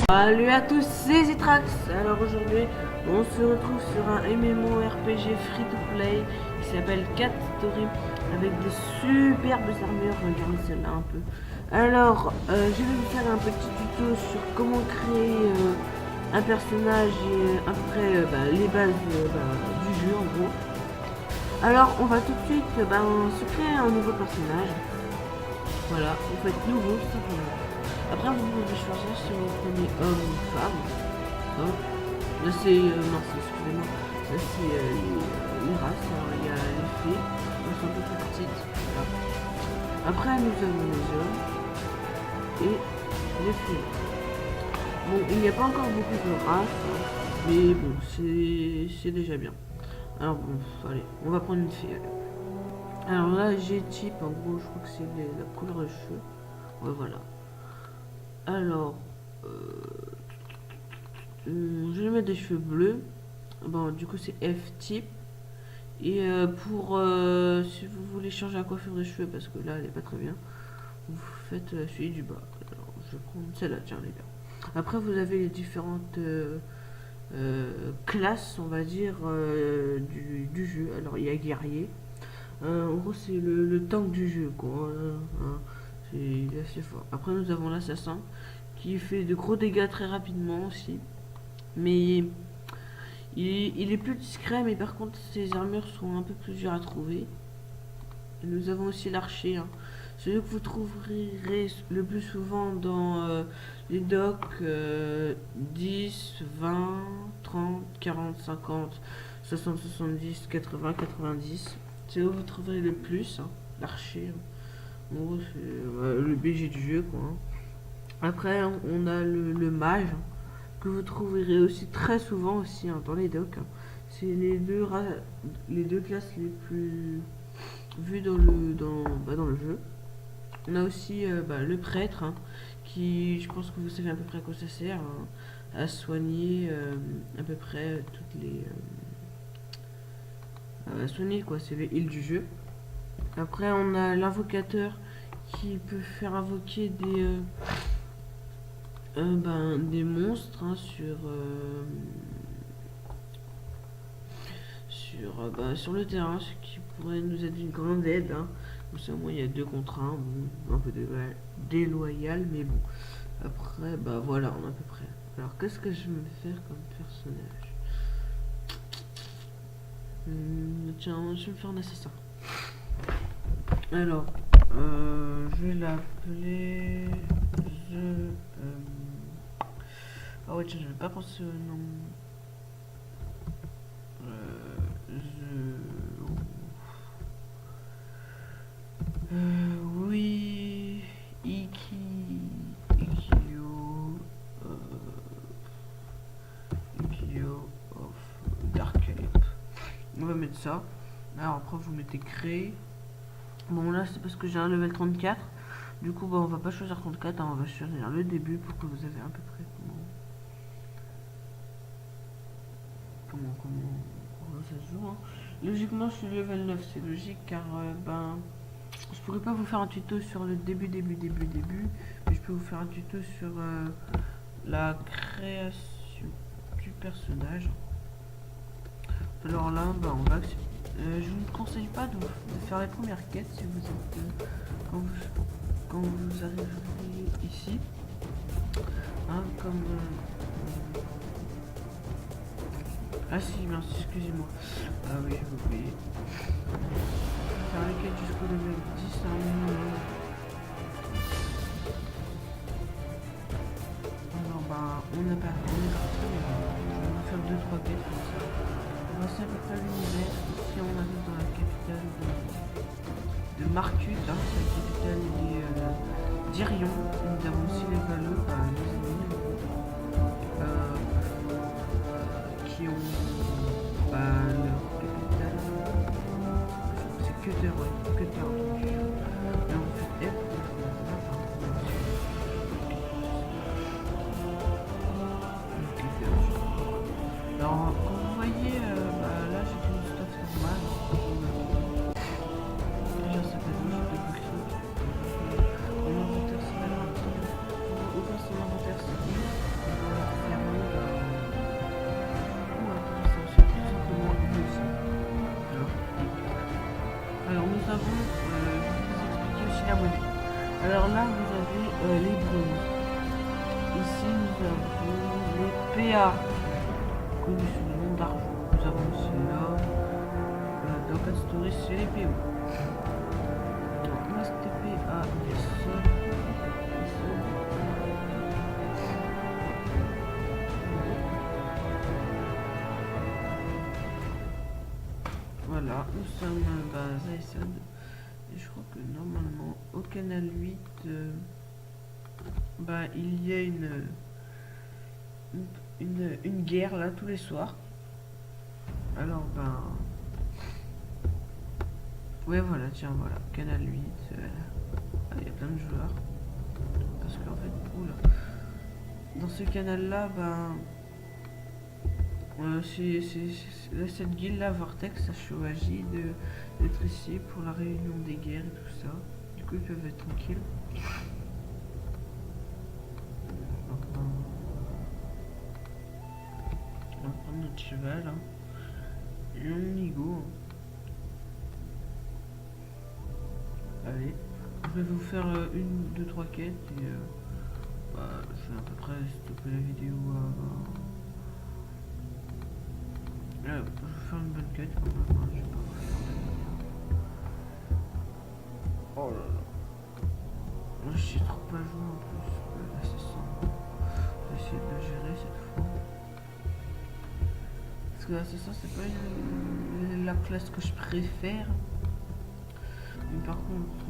Salut à tous, c'est Zitrax. Alors aujourd'hui, on se retrouve sur un MMORPG free-to-play qui s'appelle Cat Story avec des superbes armures. Regardez celle-là un peu. Alors, je vais vous faire un petit tuto sur comment créer un personnage et après les bases du jeu en gros. Alors, on va tout de suite se créer un nouveau personnage. Voilà, vous faites nouveau tout simplement. Après vous pouvez choisir si vous prenez homme ou femme. Hein. Là c'est... non, excusez-moi. Là c'est les races. Alors il y a les fées. Elles sont un peu plus petites. Voilà. Après nous avons les hommes. Et les fées. Bon, il n'y a pas encore beaucoup de races. Hein, mais bon, c'est déjà bien. Alors bon, allez, on va prendre une fée. Alors là j'ai type, en gros je crois que c'est la couleur de cheveux. Ouais, voilà. Alors, je vais mettre des cheveux bleus. Bon, du coup, c'est F-type. Et pour si vous voulez changer la coiffure de cheveux, parce que là, elle est pas très bien, vous faites celui du bas. Alors, je vais prendre celle-là, tiens, les gars. Après, vous avez les différentes classes, on va dire, du jeu. Alors, il y a guerrier. En gros, c'est le tank du jeu, quoi. C'est assez fort. Après nous avons l'assassin qui fait de gros dégâts très rapidement aussi. Mais il est plus discret, mais par contre ses armures sont un peu plus dures à trouver. Et nous avons aussi l'archer. Hein. Celui que vous trouverez le plus souvent dans les docks 10, 20, 30, 40, 50, 60, 70, 80, 90. C'est où vous trouverez le plus, hein, l'archer. Hein. En gros, c'est le BG du jeu, quoi. Après, on a le mage, que vous trouverez aussi très souvent aussi dans les docks. C'est les deux classes les plus vues dans le jeu. On a aussi le prêtre, hein, qui, je pense que vous savez à peu près à quoi ça sert, hein, à soigner à peu près toutes les... à soigner, quoi, c'est les heals du jeu. Après, on a l'invocateur qui peut faire invoquer des monstres, hein, sur le terrain, ce qui pourrait nous être une grande aide. Hein. Comme ça, moi, il y a 2 contre 1, bon, un peu déloyal, mais bon. Après, voilà, on a à peu près. Alors, qu'est-ce que je vais faire comme personnage? Tiens, je vais me faire un assassin. Alors, je vais l'appeler... Ah ouais, tiens, je vais pas penser au nom. Oui... Ikio of Dark Cape. On va mettre ça. Alors après, vous mettez créer. Bon, là, c'est parce que j'ai un level 34. Du coup, on va pas choisir 34, hein, on va choisir le début pour que vous avez à peu près comment ça se joue. Hein. Logiquement, je suis level 9, c'est logique car je pourrais pas vous faire un tuto sur le début, mais je peux vous faire un tuto sur la création du personnage. Alors là, on va accepter. Je ne vous conseille pas de faire les premières quêtes si vous êtes quand vous arriverez ici, hein, comme ah si, merci, excusez-moi. Ah oui, j'ai oublié. Faire les quêtes jusqu'au level 10 à un minimum. Alors on est parti, on va faire 2-3 quêtes comme ça. On va à peu près l'univers. Ici on arrive dans la capitale de Marcut, hein, c'est la capitale d'Irion. Nous avons aussi les Valos, les ennemis qui ont leur capitale. C'est Cutter, ouais, Cutter. abonnés. Alors là, vous avez les bronzes. Ici, nous avons les PA, connus sous le nom d'argent. Nous avons aussi là, dans Cat Story, c'est les PO. Donc, Master PA, voilà, nous sommes à Zaysan. Et je crois que normalement, au canal 8, il y a une guerre là tous les soirs. Alors ouais, voilà, tiens, voilà, canal 8, il y a plein de joueurs. Parce qu'en fait, oula, dans ce canal là, cette guilde là, Vortex, a choisi d'être ici pour la réunion des guerres et tout ça. Du coup, ils peuvent être tranquilles. On va prendre notre cheval, hein. Et on y go. Allez, je vais vous faire une, deux, trois quêtes et je vais à peu près stopper la vidéo avant. Je vais faire une bonne quête quand même, hein. Je vais pas vous faire. Oh là là. Moi je suis trop pas joué en plus. Là c'est ça. Je vais essayer de la gérer cette fois. Parce que l'assassin c'est pas la classe que je préfère. Mais par contre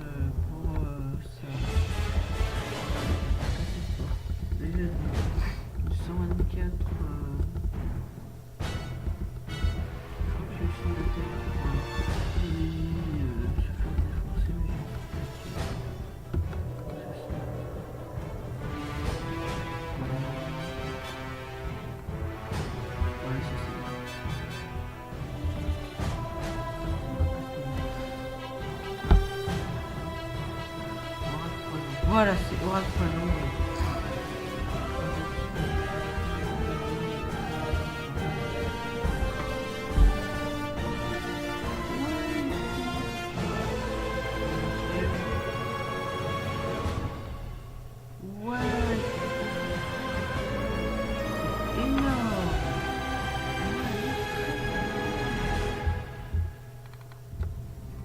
pour ça. Déjà 124 je suis la tête et se faire défoncer mais ouais, voilà, c'est Oracle Poison.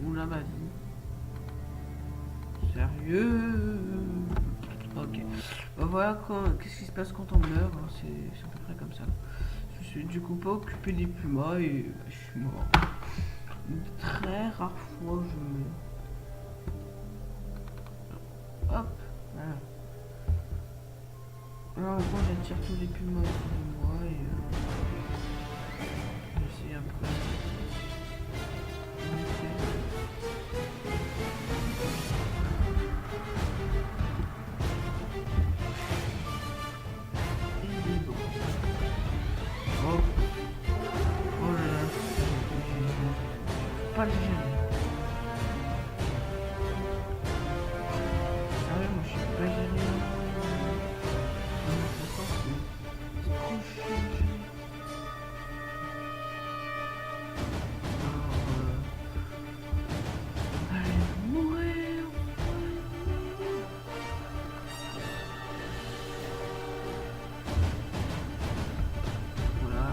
Oula, ma vie. Sérieux? Ok. Voilà qu'est-ce qui se passe quand on meurt. Hein, c'est à peu près comme ça. Je suis du coup pas occupé des pumas et je suis mort. Une très rare fois je meurs. Hop. Voilà. Alors moi j'attire tous les pumas autour de moi et j'essaie un peu. Pas le gérer. Ah ouais, moi je suis pas géré. C'est trop chiant. Allez, mourir. Voilà.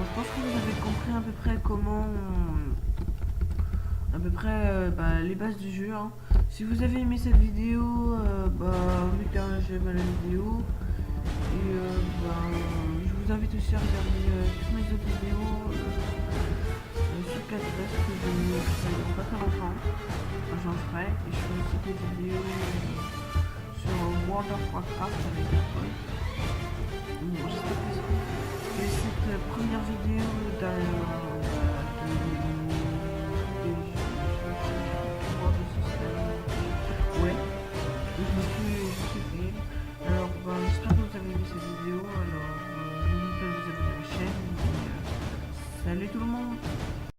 Je pense que vous avez compris à peu près comment, les bases du jeu. Hein. Si vous avez aimé cette vidéo, mettez un j'aime à la vidéo. Et je vous invite aussi à regarder toutes mes autres vidéos sur 4 que je ferai dans pas très longtemps. J'en ferai. Et je ferai aussi des vidéos sur World of Warcraft avec un pote. J'espère que cette première vidéo ouais, je suis fait. Alors, j'espère que vous avez aimé cette vidéo. Alors, n'oubliez pas de vous abonner à la chaîne. Et, salut tout le monde!